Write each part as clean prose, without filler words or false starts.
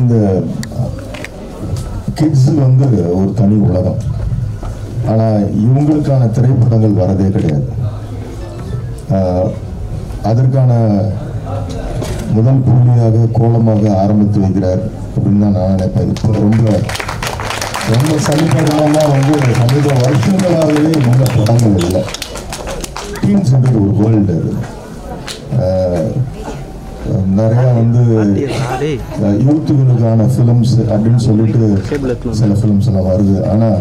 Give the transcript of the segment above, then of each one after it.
இந்த கிட்ஸ் வந்து ஒரு தனி உலகம். ஆனால் இவங்களுக்கான திரைப்படங்கள் வரதே கிடையாது. அதற்கான முதல் புள்ளியாக கோலமாக ஆரம்பித்து வைக்கிறார் அப்படின்னு தான் நான் நினைப்பேன். இப்போ ரொம்ப ரொம்ப சமீபங்கள்லாம் வந்து சமீப வருஷங்களாகவே நல்ல படங்கள் இல்லை. டீம்ஸ்ன்றது ஒரு வேர்ல்டு. அது நிறையா வந்து யூத்துகளுக்கான ஃபிலிம்ஸ் அப்படின்னு சொல்லிட்டு சில ஃபிலிம்ஸ் எல்லாம் வருது. ஆனால்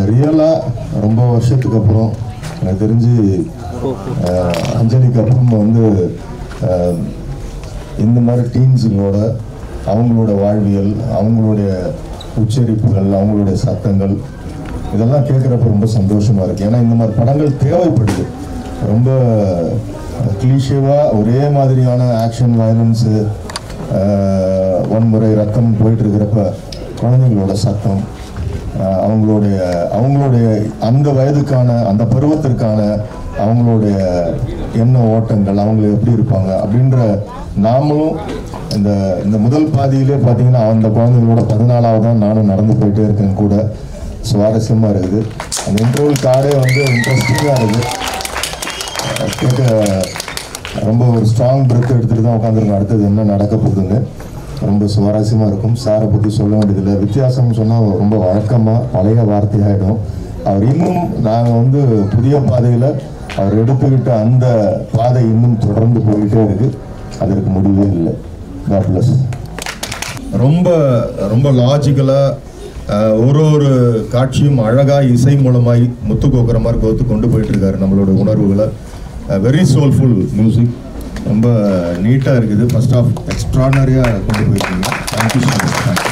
ரியலாக ரொம்ப வருஷத்துக்கு அப்புறம் எனக்கு தெரிஞ்சு அஞ்சலிக்கு அப்புறம் வந்து இந்த மாதிரி டீன்ஸுகளோட அவங்களோட வாழ்வியல், அவங்களுடைய உச்சரிப்புகள், அவங்களுடைய சத்தங்கள் இதெல்லாம் கேட்குறப்ப ரொம்ப சந்தோஷமாக இருக்குது. ஏன்னா இந்த மாதிரி படங்கள் தேவைப்படுது. ரொம்ப கிளீஷேவாக ஒரே மாதிரியான ஆக்ஷன், வயலன்ஸு, வன்முறை, ரத்தம் போயிட்டு இருக்கிறப்ப குழந்தைங்களோட சத்தம், அவங்களுடைய அந்த வயதுக்கான அந்த பருவத்திற்கான அவங்களுடைய எண்ண ஓட்டங்கள், அவங்க எப்படி இருப்பாங்க அப்படின்ற நாமளும் இந்த முதல் பாதியிலே பார்த்தீங்கன்னா அந்த குழந்தைங்களோட 14வது தான் நானும் நடந்து போயிட்டே இருக்கேன். கூட சுவாரஸ்யமாக இருக்குது. அந்த இன்டர்வல் கார்டே வந்து இன்ட்ரெஸ்டிங்காக இருக்குது. கேட்க ரொம்ப ஒரு ஸ்ட்ராங் பிரெத் எடுத்துகிட்டு தான் உட்காந்துருக்கோம். அடுத்தது என்ன நடக்க போகுதுன்னு ரொம்ப சுவாரஸ்யமாக இருக்கும். சாரை பற்றி சொல்ல வேண்டியதில்லை. வித்தியாசம்னு சொன்னால் ரொம்ப வழக்கமாக பழைய வார்த்தையாகிடும். அவர் இன்னும் நாங்கள் வந்து புதிய பாதையில் அவர் எடுத்துக்கிட்ட அந்த பாதை இன்னும் தொடர்ந்து போயிட்டே இருக்குது. அதற்கு முடிவே இல்லை. God bless. ரொம்ப ரொம்ப லாஜிக்கலாக ஒரு காட்சியும் அழகாக இசை மூலமாய் முத்து கோக்குற மாதிரி கோத்து கொண்டு போயிட்டுருக்காரு நம்மளோட உணர்வுகளை. Very soulful music. ரொம்ப நீட்டாக இருக்குது. ஃபர்ஸ்ட் ஆஃப் எக்ஸ்ட்ரானரியாக கொண்டு போயிருக்கீங்க. Thank you so much.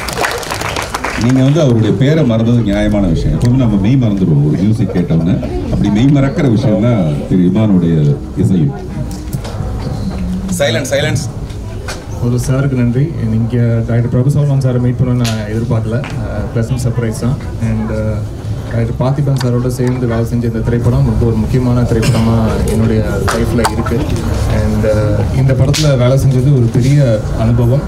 நீங்கள் வந்து அவருடைய பேரை மறந்தது நியாயமான விஷயம். எப்பவுமே நம்ம மெய் மறந்துடுவோம் ஒரு மியூசிக் கேட்டோம்னு. அப்படி மெய் மறக்கிற விஷயம் தான் திரு இமானுடைய இசையும். சைலன்ஸ் ஒரு சாருக்கு நன்றி. இங்கே டாக்டர் பிரபு சல்மான் சாரை மீட் பண்ண நான் எதிர்பார்க்கல. ப்ளசன்ட் சர்ப்ரைஸ் தான். அண்ட் டாக்டர் பார்த்திபன் சாரோட சேர்ந்து வேலை செஞ்ச இந்த திரைப்படம் ரொம்ப ஒரு முக்கியமான திரைப்படமாக என்னுடைய லைஃப்பில் இருக்குது. அண்ட் இந்த படத்தில் வேலை செஞ்சது ஒரு பெரிய அனுபவம்.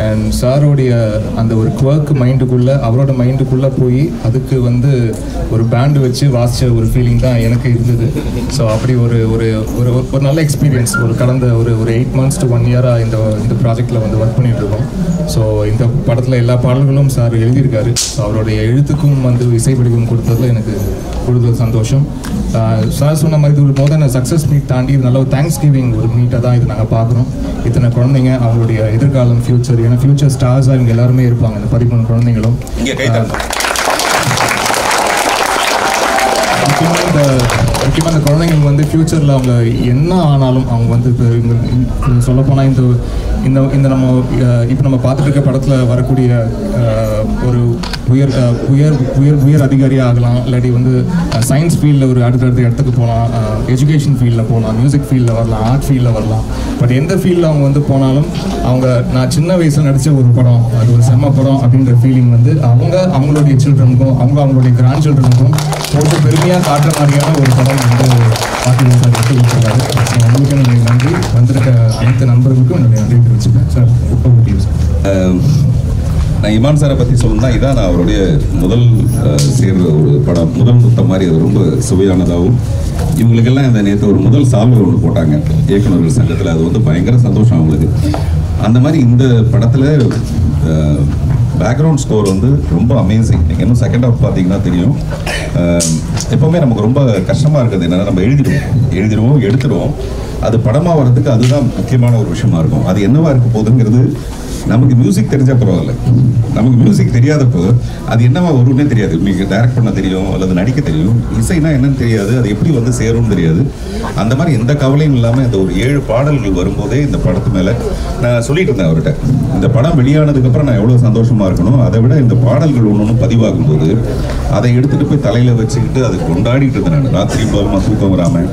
அண்ட் சாரோடைய அந்த ஒரு குவர்க் மைண்டுக்குள்ளே, அவரோட மைண்டுக்குள்ளே போய் அதுக்கு வந்து ஒரு பேண்டு வச்சு வாசித்த ஒரு ஃபீலிங் தான் எனக்கு இருந்தது. ஸோ அப்படி ஒரு ஒரு ஒரு ஒரு நல்ல எக்ஸ்பீரியன்ஸ். கடந்த ஒரு 8 months to 1 year இந்த ப்ராஜெக்டில் வந்து ஒர்க் பண்ணிகிட்ருக்கோம். ஸோ இந்த படத்தில் எல்லா பாடல்களும் சார் எழுதியிருக்காரு. ஸோ அவருடைய எழுத்துக்கும் வந்து இசை வடிவம் கொடுத்ததில் எனக்கு கூடுதல் சந்தோஷம். சார் சொன்ன மாதிரி இது ஒரு மோதன சக்ஸஸ் மீட் தாண்டி இது நல்ல ஒரு தேங்க்ஸ் கிவிங் ஒரு மீட்டாக தான் இது நாங்கள் பார்க்குறோம். இத்தனை குழந்தைங்க அவங்களுடைய எதிர்காலம், ஃபியூச்சர், ஏன்னா ஃபியூச்சர் ஸ்டார்ஸாக இவங்க எல்லாருமே இருப்பாங்க. இந்த 13 குழந்தைங்களும் முக்கியமாக இந்த குழந்தைங்களுக்கு வந்து ஃப்யூச்சரில் அவங்க என்ன ஆனாலும் அவங்க வந்து இப்போ சொல்லப்போனால் இந்த நம்ம இப்போ நம்ம பார்த்துட்டு இருக்க படத்தில் வரக்கூடிய ஒரு உயர் அதிகாரியாக ஆகலாம், இல்லாட்டி வந்து சயின்ஸ் ஃபீல்டில் ஒரு அடுத்தடுத்த இடத்துக்கு போகலாம், எஜுகேஷன் ஃபீல்டில் போகலாம், மியூசிக் ஃபீல்டில் வரலாம், ஆர்ட் ஃபீல்டில் வரலாம். பட் எந்த ஃபீல்டில் அவங்க வந்து போனாலும் நான் சின்ன வயசில் நடித்த ஒரு படம், அது ஒரு செம்ம படம் அப்படின்ற ஃபீலிங் வந்து அவங்களுடைய சில்ட்ரனுக்கும் அவங்களுடைய கிராண்ட் சில்ட்ரனுக்கும் போட்டு பெருமையாக காட்டுற மாதிரியான ஒரு படம் வந்து பார்த்திபன் சார் எடுத்து கொடுத்துருக்காரு. அவங்களுக்கு என்னுடைய நன்றி. வந்திருக்க அனைத்து நண்பர்களுக்கும் என்னுடைய நன்றி தெரிவிச்சுப்பேன் சார். நான் இமான் சாரை பற்றி சொல்லணும்னா இதான் நான் அவருடைய முதல் சேர்ற ஒரு படம். முதல் முத்தம் மாதிரி அது ரொம்ப சுவையானதாகவும், இவங்களுக்கெல்லாம் இந்த நேற்று ஒரு முதல் சால்வை ஒன்று போட்டாங்க இயக்குநர்கள் சங்கத்தில். அது வந்து பயங்கர சந்தோஷம் அவங்களுக்கு. அந்த மாதிரி இந்த படத்தில் பேக்ரவுண்ட் ஸ்கோர் வந்து ரொம்ப அமேசிங். நீங்கள் இன்னும் செகண்ட் ஹாஃப் பார்த்தீங்கன்னா தெரியும். எப்போவுமே நமக்கு ரொம்ப கஷ்டமாக இருக்குது என்னென்னா, நம்ம எழுதிடுவோம் எடுத்துடுவோம். அது படமாக வர்றதுக்கு அதுதான் முக்கியமான ஒரு விஷயமா இருக்கும். அது என்னவா இருக்க போகுதுங்கிறது நமக்கு மியூசிக் தெரிஞ்சால் பரவாயில்ல. நமக்கு மியூசிக் தெரியாதப்போ அது என்னவா வரும்னே தெரியாது. நீங்கள் டைரக்ட் பண்ண தெரியும் அல்லது நடிக்க தெரியும், இசைனா என்னன்னு தெரியாது, அது எப்படி வந்து சேரும்னு தெரியாது. அந்த மாதிரி எந்த கவலையும் இல்லாமல் இந்த ஒரு 7 பாடல்கள் வரும்போதே இந்த படத்து மேலே நான் சொல்லிட்டு இருந்தேன் அவர்கிட்ட, இந்த படம் வெளியானதுக்கப்புறம் நான் எவ்வளோ சந்தோஷமாக இருக்கணும், அதை விட இந்த பாடல்கள் ஒன்று பதிவாகும் போது அதை எடுத்துகிட்டு போய் தலையில் வச்சுக்கிட்டு அது கொண்டாடிட்டு இருந்தேன் நான் ராத்திரி பகமாக தூக்கம் வராமல்.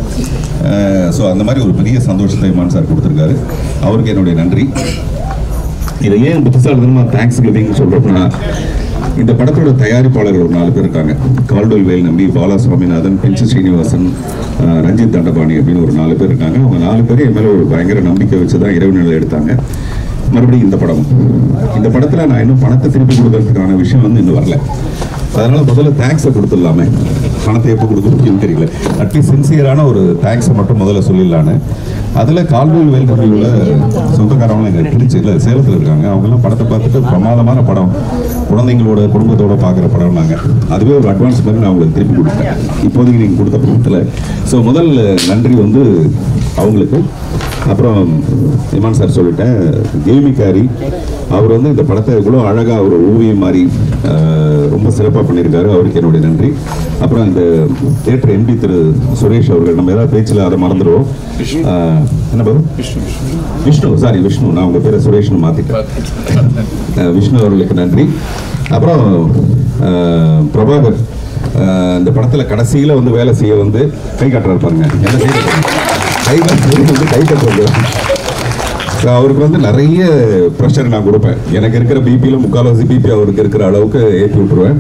ஸோ அந்த மாதிரி ஒரு பெரிய சந்தோஷத்தை இமான் சார் கொடுத்துருக்காரு. அவருக்கு என்னுடைய நன்றி. இதை ஏன் புத்திசாலித்தனமாக தேங்க்ஸ் கிவிங் சொல்கிறோம்னா, இந்த படத்தோட தயாரிப்பாளர்கள் ஒரு 4 பேர் இருக்காங்க. கால்டுவெல் வேல் நம்பி, பாலா சுவாமிநாதன், பென்சி ஸ்ரீனிவாசன், ரஞ்சித் தண்டபாணி அப்படின்னு ஒரு 4 பேர் இருக்காங்க. அவங்க 4 பேரும் என் மேலே ஒரு பயங்கர நம்பிக்கை வச்சு தான் இரவு நிலை எடுத்தாங்க. மறுபடியும் இந்த படத்தில் நான் இன்னும் பணத்தை திருப்பி கொடுக்கறதுக்கான விஷயம் வந்து இன்னும் வரல. அதனால முதல்ல தேங்க்ஸை கொடுத்துடலாமே, பணத்தை எப்போ கொடுக்கணும்னு தெரியல. அட்லீஸ்ட் சின்சியரான ஒரு தேங்க்ஸை மட்டும் முதல்ல சொல்லிடலான்னு. அதில் கால்வேல் வேல்கம்பியில் சொந்தக்காரவங்களும் எங்கள் திருச்சி இல்லை சேலத்தில் இருக்காங்க. அவங்கெல்லாம் படத்தை பார்த்துட்டு பிரமாதமான படம், குழந்தைங்களோட குடும்பத்தோடு பார்க்குற படம். நாங்கள் அதுவே ஒரு அட்வான்ஸ் மாதிரி நான் உங்களுக்கு திருப்பி கொடுத்தேன் இப்போதைக்கு நீங்கள் கொடுத்த படத்தில். ஸோ முதல் நன்றி வந்து அவங்களுக்கு. அப்புறம் இமான் சார் சொல்லிட்டேன், கேமிக்காரி அவர் வந்து இந்த படத்தை இவ்வளோ அழகாக ஒரு ஓவியம் மாதிரி ரொம்ப சிறப்பாக பண்ணியிருக்காரு. அவருக்கு என்னுடைய நன்றி. அப்புறம் இந்த தியேட்டர் எம்பி திரு சுரேஷ் அவர்கள், நம்ம ஏதாவது பேச்சில் அதை மறந்துடுவோம். என்ன பாரு விஷ்ணு, நான் உங்கள் பேரை சுரேஷ்னு மாற்றிட்டேன். விஷ்ணு அவர்களுக்கு நன்றி. அப்புறம் பிரபாகர் இந்த படத்தில் கடைசியில் வந்து வேலை செய்ய வந்து கை காட்டுறாரு பாருங்க, என்ன செய்ய கை கட்டுறது. அவருக்கு வந்து நிறைய ப்ரெஷர் நான் கொடுப்பேன். எனக்கு இருக்கிற பிபியில் முக்கால்வாசி பிபி அவருக்கு இருக்கிற அளவுக்கு ஏற்றி விட்டுருவேன்.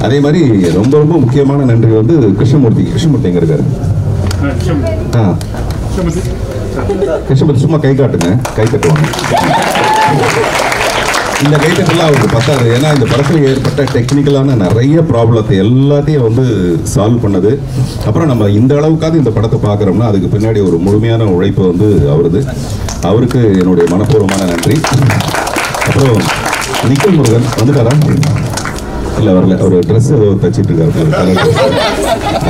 அதே மாதிரி ரொம்ப ரொம்ப முக்கியமான நன்றி வந்து கிருஷ்ணமூர்த்தி எங்க இருக்காரு? கிருஷ்ணமூர்த்தி சும்மா கை காட்டுங்க, கை கட்டுவாங்க. இந்த கைத்தட்டெல்லாம் அவருக்கு பத்தாது. ஏன்னா இந்த படத்தில் ஏற்பட்ட டெக்னிக்கலான நிறைய ப்ராப்ளத்தை எல்லாத்தையும் வந்து சால்வ் பண்ணது. அப்புறம் நம்ம இந்த அளவுக்காவது இந்த படத்தை பார்க்குறோம்னா அதுக்கு பின்னாடி ஒரு முழுமையான உழைப்பு வந்து அவருக்கு என்னுடைய மனப்பூர்வமான நன்றி. அப்புறம் நிக்கில் முருகன் வந்துட்டாரா? இல்லை வரல, அவர் ட்ரெஸ் ஏதோ தச்சிட்டு இருக்காரு,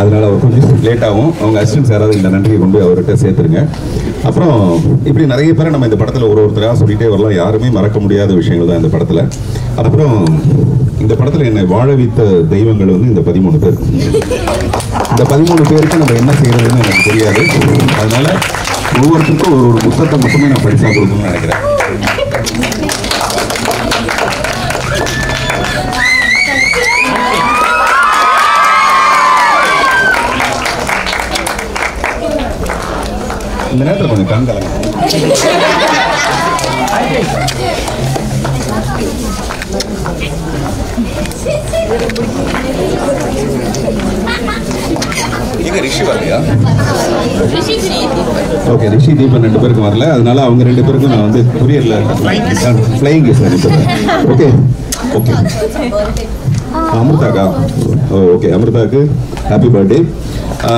அதனால அவர் கொஞ்சம் லேட் ஆகும். அவங்க அசிஸ்டன்ஸ் யாராவது இந்த நன்றியை கொண்டு அவர்கிட்ட சேர்த்துருங்க. அப்புறம் இப்படி நிறைய பேரை நம்ம இந்த படத்தில் ஒருத்தராக சொல்லிகிட்டே வரலாம். யாருமே மறக்க முடியாத விஷயங்கள் தான் இந்த படத்தில். அப்புறம் இந்த படத்தில் என்னை வாழ வைத்த தெய்வங்கள் வந்து இந்த 13 பேர். இந்த 13 பேருக்கு நம்ம என்ன செய்யறதுன்னு எனக்கு தெரியாது. அதனால ஒவ்வொருத்தருக்கும் ஒரு புத்தகத்தை மட்டுமே நான் பரிசாக கொடுக்கணும்னு நினைக்கிறேன். இந்த நேரத்தில் கொஞ்சம் கண் கலங்க. ரிஷி வரலையா? ஓகே, ரிஷி தீபன் 2 பேருக்கும் வரல. அதனால அவங்க 2 பேருக்கும் நான் வந்து கொரியர்ல ஃப்ளைங் கிஸ் அனுப்பிடுறேன். Okay okay. அமிர்தாக்கா, ஓகே, அமிர்தாவுக்கு ஹாப்பி பர்த்டே.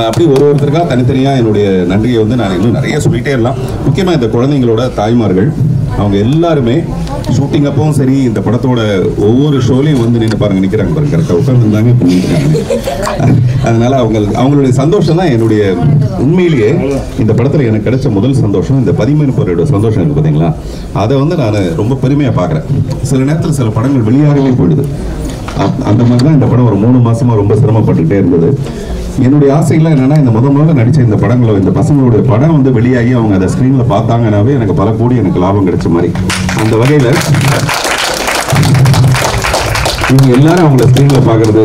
அப்படி ஒருத்தருக்காக தனித்தனியாக என்னுடைய நன்றியை வந்து நான் இன்னும் நிறைய சொல்லிகிட்டே இருக்கலாம். முக்கியமாக இந்த குழந்தைங்களோட தாய்மார்கள், அவங்க எல்லாருமே ஷூட்டிங் அப்பவும் சரி, இந்த படத்தோட ஒவ்வொரு ஷோலையும் வந்து நிற்கிறாங்க பாருங்க, கரெக்டாக உட்காந்துருந்தாங்க, பண்ணியிருக்காங்க. அதனால அவங்களுடைய சந்தோஷம் தான் என்னுடைய உண்மையிலேயே இந்த படத்தில் எனக்கு கிடைச்ச முதல் சந்தோஷம். இந்த 13 பேரோட சந்தோஷம் இருக்குது பார்த்தீங்களா, அதை வந்து நான் ரொம்ப பெருமையாக பார்க்குறேன். சில நேரத்தில் சில படங்கள் வெளியாகவே போயிடுது. அந்த மாதிரி தான் இந்த படம் ஒரு 3 மாசமாக ரொம்ப சிரமப்பட்டுக்கிட்டே இருந்தது. என்னுடைய ஆசைகள்லாம் என்னன்னா, இந்த முதல்ல நடித்த இந்த படங்களை, இந்த பசங்களுடைய படம் வந்து வெளியாகி அவங்க அதை ஸ்க்ரீனில் பார்த்தாங்கன்னாவே எனக்கு பல கோடி எனக்கு லாபம் கிடைச்ச மாதிரி. அந்த வகையில் இவங்க எல்லாரும் அவங்கள ஸ்க்ரீனில் பார்க்கறது.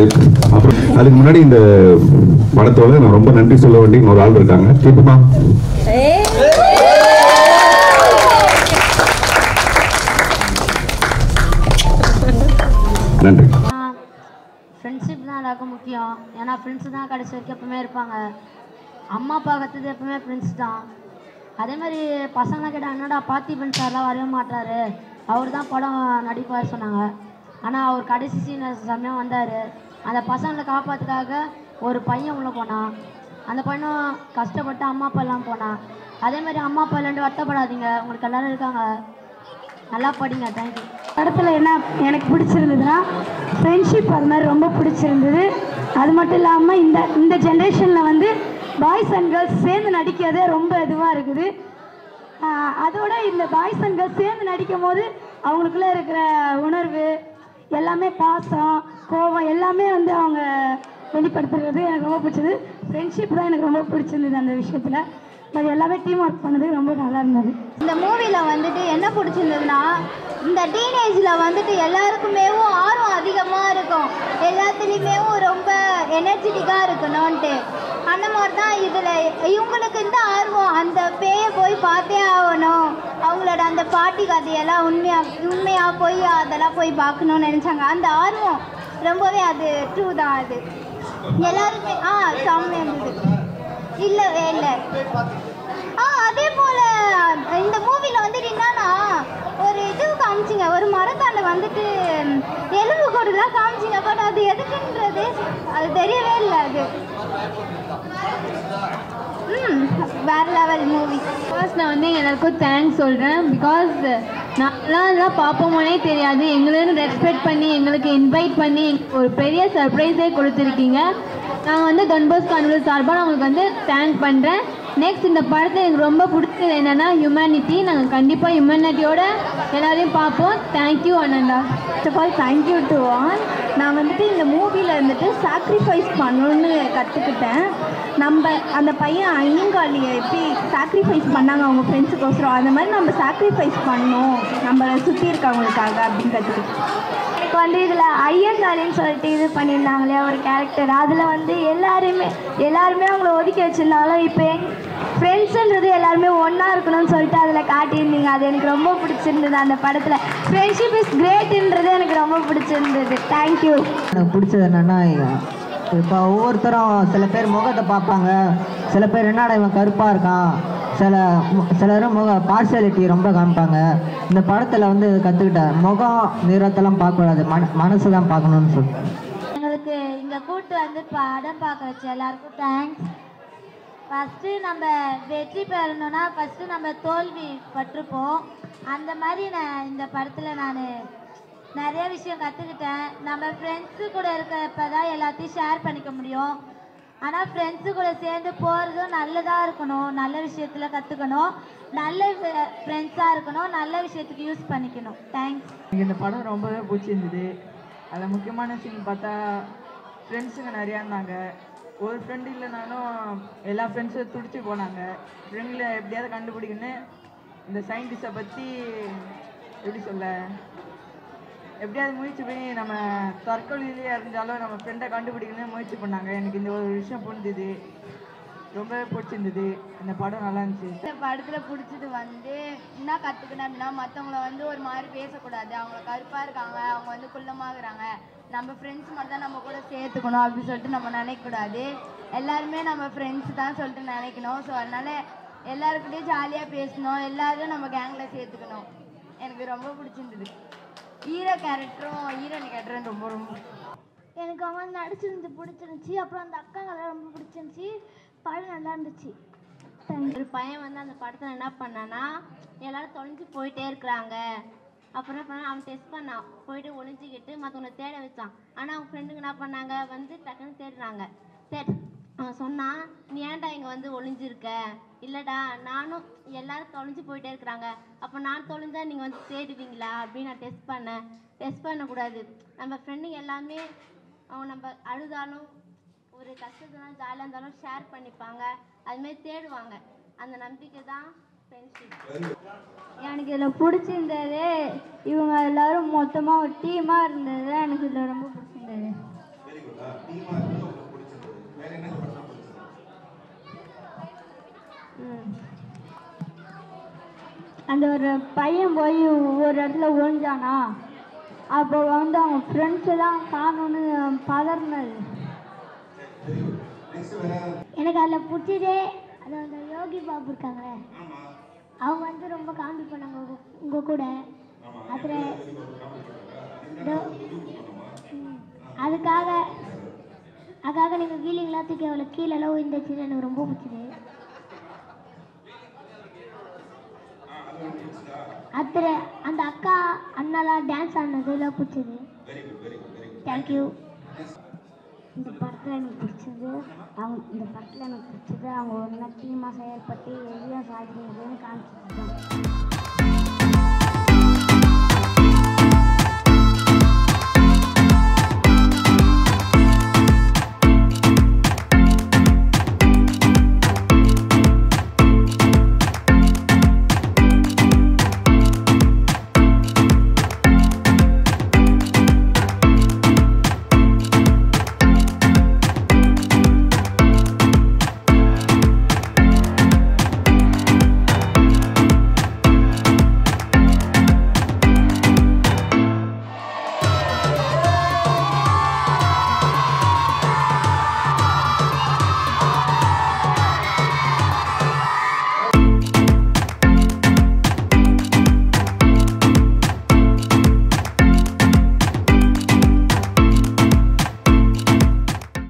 அப்புறம் அதுக்கு முன்னாடி இந்த படத்தோட நான் ரொம்ப நன்றி சொல்ல வேண்டிய ஒரு ஆள் இருக்காங்க. கேட்டுமா? நன்றி. ஃப்ரெண்ட்ஷிப் தான் எல்லாருக்கும் முக்கியம். ஏன்னா ஃப்ரெண்ட்ஸு தான் கடைசி வரைக்கும் எப்பவுமே இருப்பாங்க. அம்மா அப்பா கற்றுது எப்பவுமே ஃப்ரெண்ட்ஸ் தான். அதே மாதிரி பசங்களாம் கேட்டால், என்னடா பார்த்திபன் சார்லாம் வரவே மாட்டார், அவர் தான் படம் நடிப்பார் சொன்னாங்க. ஆனால் அவர் கடைசி சீன் செம்மையாக வந்தார். அந்த பசங்களை காப்பாற்றுக்காக ஒரு பையன் உள்ளே போனான். அந்த பையனும் கஷ்டப்பட்டு அம்மா அப்பா எல்லாம் போனான். அதே மாதிரி அம்மா அப்பா இல்லாண்டு வருத்தப்படாதீங்க, உங்களுக்கு எல்லோரும் இருக்காங்க, நல்லா படிங்க. தேங்க்யூ. படத்தில் என்ன எனக்கு பிடிச்சிருந்ததுன்னா ஃப்ரெண்ட்ஷிப், அது மாதிரி ரொம்ப பிடிச்சிருந்தது. அது மட்டும் இல்லாமல் இந்த ஜென்ரேஷனில் வந்து பாய்ஸ் அண்ட் கேர்ள்ஸ் சேர்ந்து நடிக்கிறதே ரொம்ப இதுவாக இருக்குது. அதோட இந்த பாய்ஸ் அண்ட் கேர்ள்ஸ் சேர்ந்து நடிக்கும் போது அவங்களுக்குள்ளே இருக்கிற உணர்வு எல்லாமே, பாசம், கோபம் எல்லாமே வந்து அவங்க வெளிப்படுத்துறது எனக்கு ரொம்ப பிடிச்சது. ஃப்ரெண்ட்ஷிப் தான் எனக்கு ரொம்ப பிடிச்சிருந்தது அந்த விஷயத்தில். அது எல்லாமே டீம் ஒர்க் பண்ணது ரொம்ப நல்லா இருந்தது. இந்த மூவியில் வந்துட்டு என்ன பிடிச்சிருந்ததுன்னா, இந்த டீனேஜில் வந்துட்டு எல்லாருக்குமே ஆர்வம் அதிகமாக இருக்கும், எல்லாத்துலேயுமே ரொம்ப எனர்ஜெட்டிக்காக இருக்கணும்ன்ட்டு. அந்த மாதிரி தான் இதில் இவங்களுக்கு இந்த ஆர்வம், அந்த பேயை போய் பார்த்தே ஆகணும், அவங்களோட அந்த பாட்டி கதையெல்லாம் உண்மையாக போய் அதெல்லாம் போய் பார்க்கணுன்னு நினச்சாங்க. அந்த ஆர்வம் ரொம்பவே அது ட்ரூ தான். அது எல்லாருமே செம்மையாக இருந்தது. இல்லவே இல்லை. அதே போல் இந்த மூவியில் வந்துட்டு என்னன்னா, ஒரு இது காமிச்சிங்க. ஒரு மரத்தாண்ட வந்துட்டு எலும்பு கூடுலாம் காமிச்சிங்க. பட் அது எதுக்குன்றது அது தெரியவே இல்லை. அது வேற லெவல் மூவி. ஃபர்ஸ்ட் நான் வந்து எல்லாருக்கும் தேங்க்ஸ் சொல்கிறேன். பிகாஸ் நான்லாம் பார்ப்போமோனே தெரியாது. எங்களுன்னு ரெஸ்பெக்ட் பண்ணி எங்களுக்கு இன்வைட் பண்ணி ஒரு பெரிய சர்ப்ரைஸே கொடுத்துருக்கீங்க. நான் வந்து டொன்போஸ் கான்வென்ட் சார்பாக நான் உங்களுக்கு வந்து தேங்க் பண்ணுறேன். நெக்ஸ்ட் இந்த படத்தை எனக்கு ரொம்ப பிடிச்சது என்னென்னா ஹியூமனிட்டி. நாங்கள் கண்டிப்பாக ஹியூமனிட்டியோட எல்லாரையும் பார்ப்போம். Thank you Ananda. First of all thank you to all. நான் வந்துட்டு இந்த மூவியில் வந்துட்டு சாக்ரிஃபைஸ் பண்ணணுன்னு கற்றுக்கிட்டேன். நம்ம அந்த பையன் ஐயங்காளியை எப்படி சாக்ரிஃபைஸ் பண்ணாங்க அவங்க ஃப்ரெண்ட்ஸுக்கோசரம், அந்த மாதிரி நம்ம சாக்ரிஃபைஸ் பண்ணணும் நம்மளை சுற்றி இருக்கவங்களுக்காக அப்படின்னு கற்றுக்கிட்டேன். எனக்கு வந்து இதில் ஐயங்காளின்னு சொல்லிட்டு இது பண்ணியிருந்தாங்களே ஒரு கேரக்டர், அதில் வந்து எல்லாருமே அவங்கள ஒதுக்கி வச்சுருந்தாலும் இப்போ ஃப்ரெண்ட்ஸுன்றது எல்லாருமே ஒன்றா இருக்கணும்னு சொல்லிட்டு அதில் காட்டியிருந்தீங்க. அது எனக்கு ரொம்ப பிடிச்சிருந்தது. அந்த படத்தில் ஃப்ரெண்ட்ஷிப் இஸ் கிரேட்ன்றது எனக்கு ரொம்ப பிடிச்சிருந்தது. தேங்க்யூ. எனக்கு பிடிச்சது என்னென்னா, இப்போ ஒவ்வொருத்தரும் சில பேர் முகத்தை பார்ப்பாங்க, சில பேர் என்னடா இவன் கருப்பாக இருக்கான், சிலரும் பார்சியாலிட்டி ரொம்ப காமிப்பாங்க. இந்த படத்தில் வந்து கற்றுக்கிட்டேன், முகம் நிறத்தெல்லாம் பார்க்கக்கூடாது, மனசு தான் பார்க்கணும்னு சொல்லிட்டு. எங்களுக்கு இங்கே கூப்பிட்டு வந்து படம் பார்க்க வச்சு எல்லாருக்கும் தேங்க்ஸ். ஃபஸ்ட்டு நம்ம வெற்றி பெறணும்னா ஃபஸ்ட்டு நம்ம தோல்வி பட்டிருப்போம். அந்த மாதிரி நான் இந்த படத்தில் நான் நிறைய விஷயம் கற்றுக்கிட்டேன். நம்ம ஃப்ரெண்ட்ஸு கூட இருக்கிறப்ப தான் எல்லாத்தையும் ஷேர் பண்ணிக்க முடியும். ஆனால் ஃப்ரெண்ட்ஸு கூட சேர்ந்து போகிறதும் நல்லதாக இருக்கணும், நல்ல விஷயத்தில் கற்றுக்கணும், நல்ல ஃப்ரெண்ட்ஸாக இருக்கணும், நல்ல விஷயத்துக்கு யூஸ் பண்ணிக்கணும். தேங்க்ஸ். எனக்கு இந்த படம் ரொம்பவே பிடிச்சிருந்தது. அதில் முக்கியமான சீன் பார்த்தா ஃப்ரெண்ட்ஸுங்க நிறையா இருந்தாங்க. ஒரு ஃப்ரெண்டு இல்லைனாலும் எல்லா ஃப்ரெண்ட்ஸும் துடிச்சு போனாங்க. ஃப்ரெண்டில் எப்படியாவது கண்டுபிடிக்கணுன்னு இந்த சயின்டிஸ்ட்டை பற்றி எப்படி சொல்ல, எப்படியாவது முயற்சி பண்ணி நம்ம தற்கொலையிலேயே இருந்தாலும் நம்ம ஃப்ரெண்டை கண்டுபிடிக்கணும்னு முயற்சி பண்ணாங்க. எனக்கு இந்த ஒரு விஷயம் புரிஞ்சுது, ரொம்பவே பிடிச்சிருந்தது. இந்த படம் நல்லா இருந்துச்சு. இந்த படத்தில் பிடிச்சது வந்து என்ன கற்றுக்கினேன் அப்படின்னா, மற்றவங்கள வந்து ஒரு மாதிரி பேசக்கூடாது. அவங்க கருப்பாக இருக்காங்க, அவங்க வந்து குள்ளமாகறாங்க, நம்ம ஃப்ரெண்ட்ஸ் மட்டும் தான் நம்ம கூட சேர்த்துக்கணும் அப்படின்னு சொல்லிட்டு நம்ம நினைக்கக்கூடாது. எல்லாருமே நம்ம ஃப்ரெண்ட்ஸ் தான் சொல்லிட்டு நினைக்கணும். ஸோ அதனால் எல்லாருக்கிட்டையும் ஜாலியாக பேசணும், எல்லோரும் நம்ம கேங்கில் சேர்த்துக்கணும். எனக்கு ரொம்ப பிடிச்சிருந்தது. ஹீரோ கேரக்டரும் ஹீரோயின் கேரக்டரும் ரொம்ப ரொம்ப எனக்கு அவன் நடிச்சிருந்து பிடிச்சிருந்துச்சி. அப்புறம் அந்த அக்காங்கெல்லாம் ரொம்ப பிடிச்சிருந்துச்சி. படம் நல்லா இருந்துச்சு. ஒரு பையன் வந்து அந்த படத்தில் என்ன பண்ணான்னா, எல்லோரும் தொலைஞ்சு போயிட்டே இருக்கிறாங்க. அப்புறம் என்ன பண்ணான், அவன் டெஸ்ட் பண்ணான், போயிட்டு ஒளிஞ்சிக்கிட்டு மற்றவங்களை தேட வச்சான். ஆனால் அவங்க ஃப்ரெண்டுங்க என்ன பண்ணாங்க, வந்து டக்குன்னு தேடுறாங்க. அவன் சொன்னான், நீ ஏன்டா இங்கே வந்து ஒளிஞ்சிருக்க? இல்லைடா, நானும் எல்லோரும் தொலைஞ்சு போயிட்டே இருக்கிறாங்க, அப்போ நான் தொலைஞ்சா நீங்கள் வந்து தேடுவீங்களா அப்படின்னு நான் டெஸ்ட் பண்ணேன். டெஸ்ட் பண்ணக்கூடாது. நம்ம ஃப்ரெண்டுங்க எல்லாமே அவங்க நம்ம அழுதாலும் ஒரு கஷ்டத்துலாம் ஜாலியாக இருந்தாலும் ஷேர் பண்ணிப்பாங்க, அதுமாரி தேடுவாங்க. அந்த நம்பிக்கை தான் ஃப்ரெண்ட்ஷிப். எனக்கு இதில் பிடிச்சிருந்தது இவங்க எல்லோரும் மொத்தமாக ஒரு டீமாக இருந்தது. எனக்கு இதில் ரொம்ப பிடிச்சிருந்தது. அந்த ஒரு பையன் போய் ஒரு இடத்துல ஒழிஞ்சானா, அப்போ வந்து அவங்க ஃப்ரெண்ட்ஸ் எல்லாம் காணணும்னு பதறினது. எனக்கு அதில் பிடிச்சதே அது அந்த யோகி பாபு இருக்காங்களே, அவங்க வந்து ரொம்ப காமெடி பண்ணாங்க உங்கள் கூட. அதில் அதுக்காக நீங்கள் வீலிங்லாம் தூக்கி அவளை கீழெல்லாம் விழுந்துச்சு. எனக்கு ரொம்ப பிடிச்சது. அதில் அந்த அக்கா அண்ணாலாம் டான்ஸ் ஆடினதுலாம் பிடிச்சது. தேங்க்யூ. இந்த படத்தில் எனக்கு பிடிச்சது அவங்க ஒன்றா டீமாக செயல்பட்டு எதையும் சாதிக்கிறதுன்னு காமிச்சிருக்காங்க.